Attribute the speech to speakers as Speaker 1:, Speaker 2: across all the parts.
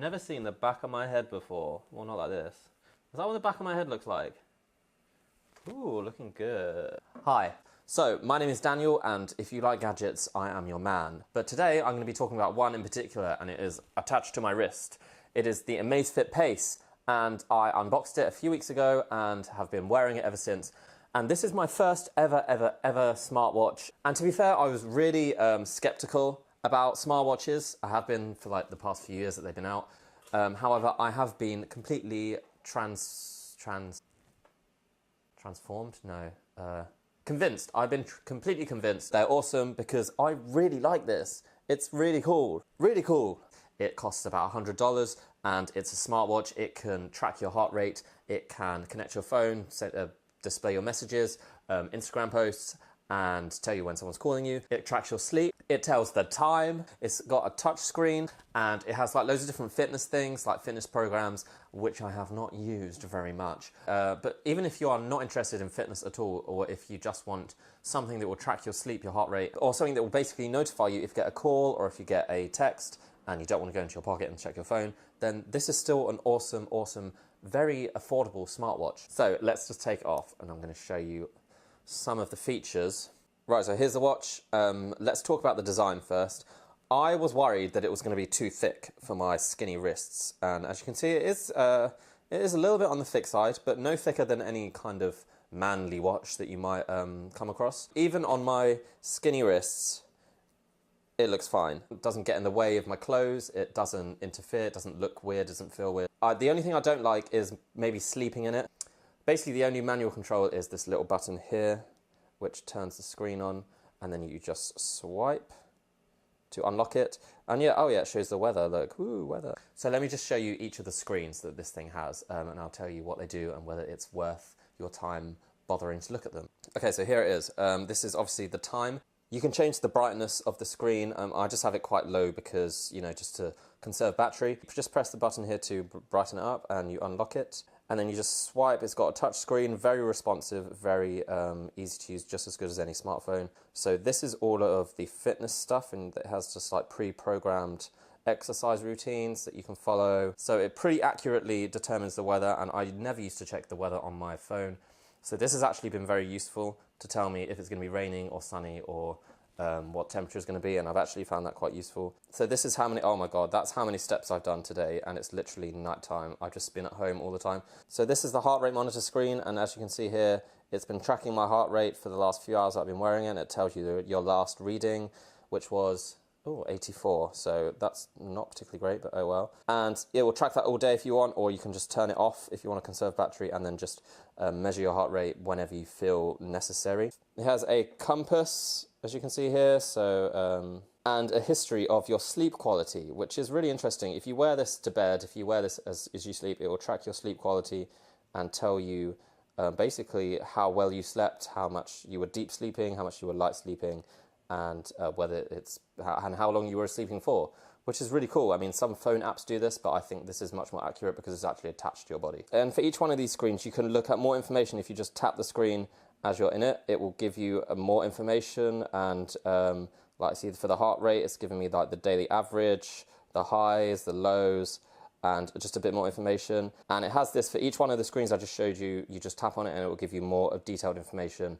Speaker 1: never seen the back of my head before. Well, not like this. Is that what the back of my head looks like? Ooh, looking good. Hi. So, my name is Daniel, and if you like gadgets, I am your man. But today, I'm going to be talking about one in particular, and it is attached to my wrist. It is the Amazfit Pace, and I unboxed it a few weeks ago and have been wearing it ever since. And this is my first ever smartwatch. And to be fair, I was really skeptical about smartwatches. I have been for like the past few years that they've been out. However, I have been completely transformed? No. Convinced. I've been completely convinced. They're awesome because I really like this. It's really cool. Really cool. It costs about $100 and it's a smartwatch. It can track your heart rate. It can connect your phone, display your messages, Instagram posts, and tell you when someone's calling you. It tracks your sleep. It tells the time. It's got a touch screen, and it has like loads of different fitness things, like fitness programs, which I have not used very much. But even if you are not interested in fitness at all, or if you just want something that will track your sleep, your heart rate, or something that will basically notify you if you get a call or if you get a text and you don't want to go into your pocket and check your phone, then this is still an awesome, very affordable smartwatch. So let's just take it off, and I'm going to show you some of the features. Right, so here's the watch. Let's talk about the design first. I was worried that it was going to be too thick for my skinny wrists, and as you can see, it is a little bit on the thick side, but no thicker than any kind of manly watch that you might come across. Even on my skinny wrists, it looks fine. It doesn't get in the way of my clothes, it doesn't interfere, it doesn't look weird, doesn't feel weird. The only thing I don't like is maybe sleeping in it. Basically, the only manual control is this little button here, which turns the screen on, and then you just swipe to unlock it. And yeah, oh yeah, it shows the weather, look, ooh, weather. So let me just show you each of the screens that this thing has, and I'll tell you what they do and whether it's worth your time bothering to look at them. Okay, so here it is. This is obviously the time. You can change the brightness of the screen. I just have it quite low because, you know, just to conserve battery. Just press the button here to brighten it up and you unlock it. And then you just swipe. It's got a touch screen, very responsive, very easy to use, just as good as any smartphone. So this is all of the fitness stuff, and it has just like pre-programmed exercise routines that you can follow. So it pretty accurately determines the weather, and I never used to check the weather on my phone. So this has actually been very useful to tell me if it's going to be raining or sunny or what temperature is going to be, and I've actually found that quite useful. So this is how many, oh my god, that's how many steps I've done today, and it's literally nighttime. I've just been at home all the time. So this is the heart rate monitor screen, and as you can see here, it's been tracking my heart rate for the last few hours I've been wearing it, and it tells you your last reading, which was 84, so that's not particularly great, but oh well. And it will track that all day if you want, or you can just turn it off if you want to conserve battery, and then just measure your heart rate whenever you feel necessary. It has a compass, as you can see here, so and a history of your sleep quality, which is really interesting. If you wear this to bed, if you wear this as you sleep, it will track your sleep quality and tell you basically how well you slept, how much you were deep sleeping, how much you were light sleeping, and whether it's and how long you were sleeping for, which is really cool. I mean, some phone apps do this, but I think this is much more accurate because it's actually attached to your body. And for each one of these screens, you can look at more information. If you just tap the screen as you're in it, it will give you more information, and like see for the heart rate, it's giving me like the daily average, the highs, the lows, and just a bit more information. And it has this for each one of the screens I just showed you. You just tap on it and it will give you more detailed information,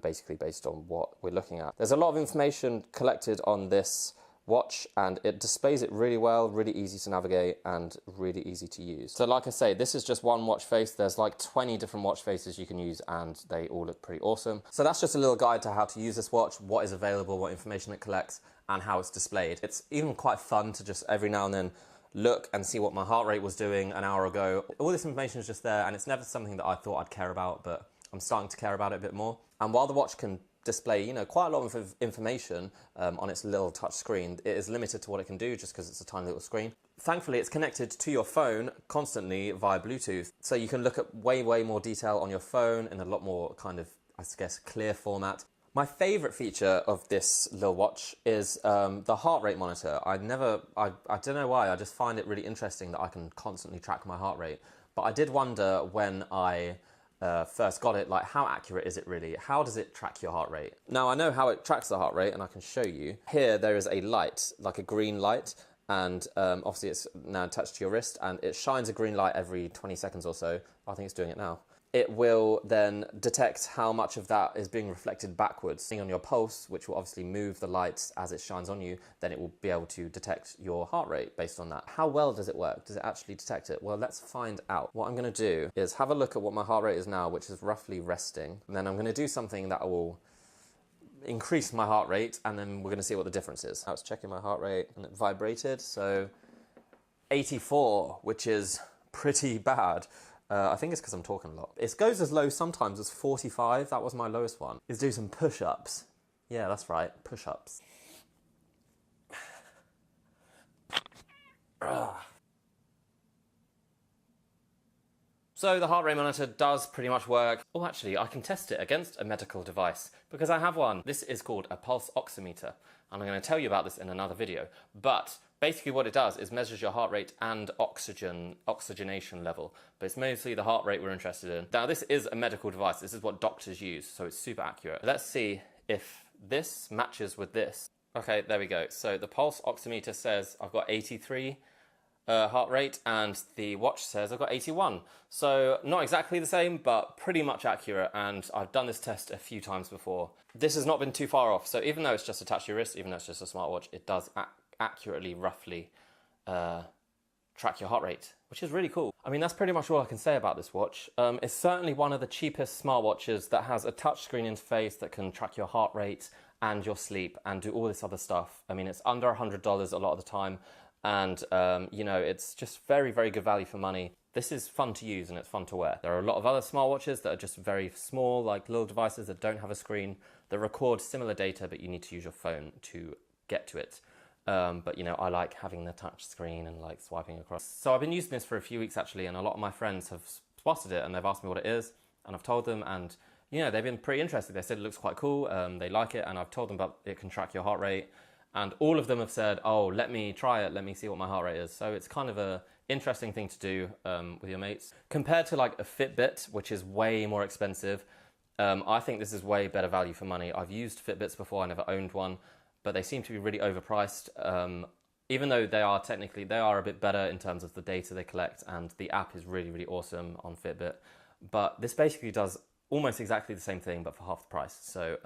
Speaker 1: basically based on what we're looking at. There's a lot of information collected on this watch, and it displays it really well, really easy to navigate and really easy to use. So like I say, this is just one watch face. There's like 20 different watch faces you can use, and they all look pretty awesome. So that's just a little guide to how to use this watch, what is available, what information it collects, and how it's displayed. It's even quite fun to just every now and then look and see what my heart rate was doing an hour ago. All this information is just there, and it's never something that I thought I'd care about, but I'm starting to care about it a bit more. And while the watch can display, you know, quite a lot of information on its little touch screen, it is limited to what it can do just because it's a tiny little screen. Thankfully, it's connected to your phone constantly via Bluetooth, so you can look at way more detail on your phone in a lot more kind of, I guess, clear format. My favourite feature of this little watch is the heart rate monitor. I don't know why, I just find it really interesting that I can constantly track my heart rate. But I did wonder when I first got it, like, how accurate is it really? How does it track your heart rate? Now, I know how it tracks the heart rate, and I can show you. Here, there is a light, like a green light, and obviously it's now attached to your wrist, and it shines a green light every 20 seconds or so. I think it's doing it now. It will then detect how much of that is being reflected backwards. On your pulse, which will obviously move the lights as it shines on you, then it will be able to detect your heart rate based on that. How well does it work? Does it actually detect it? Well, let's find out. What I'm going to do is have a look at what my heart rate is now, which is roughly resting. And then I'm going to do something that will increase my heart rate, and then we're going to see what the difference is. I was checking my heart rate and it vibrated, so 84, which is pretty bad. I think it's because I'm talking a lot. It goes as low sometimes as 45. That was my lowest one. Is do some push-ups. Yeah, that's right, push-ups. So the heart rate monitor does pretty much work. Oh, actually, I can test it against a medical device because I have one. This is called a pulse oximeter, and I'm going to tell you about this in another video. But basically what it does is measures your heart rate and oxygenation level, but it's mostly the heart rate we're interested in. Now, this is a medical device. This is what doctors use, so it's super accurate. Let's see if this matches with this. Okay, there we go. So the pulse oximeter says I've got 83 heart rate, and the watch says I've got 81. So not exactly the same, but pretty much accurate, and I've done this test a few times before. This has not been too far off, so even though it's just attached to your wrist, even though it's just a smartwatch, it does accurately, roughly track your heart rate, which is really cool. I mean, that's pretty much all I can say about this watch. It's certainly one of the cheapest smartwatches that has a touchscreen interface that can track your heart rate and your sleep and do all this other stuff. I mean, it's under $100 a lot of the time, and you know, it's just very, very good value for money. This is fun to use and it's fun to wear. There are a lot of other smartwatches that are just very small, like little devices that don't have a screen, that record similar data, but you need to use your phone to get to it. But you know, I like having the touch screen and like swiping across. So I've been using this for a few weeks actually, and a lot of my friends have spotted it and they've asked me what it is, and I've told them, and you know, they've been pretty interested. They said it looks quite cool, they like it, and I've told them about it can track your heart rate, and all of them have said, oh, let me try it, let me see what my heart rate is. So it's kind of a interesting thing to do with your mates. Compared to like a Fitbit, which is way more expensive, I think this is way better value for money. I've used Fitbits before, I never owned one, but they seem to be really overpriced. Even though they are a bit better in terms of the data they collect, and the app is really, really awesome on Fitbit. But this basically does almost exactly the same thing, but for half the price. So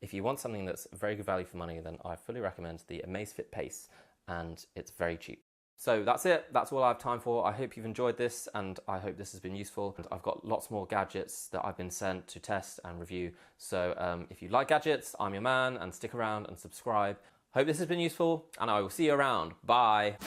Speaker 1: if you want something that's very good value for money, then I fully recommend the Amazfit Pace, and it's very cheap. So that's it. That's all I have time for. I hope you've enjoyed this, and I hope this has been useful. And I've got lots more gadgets that I've been sent to test and review. So if you like gadgets, I'm your man, and stick around and subscribe. Hope this has been useful, and I will see you around. Bye.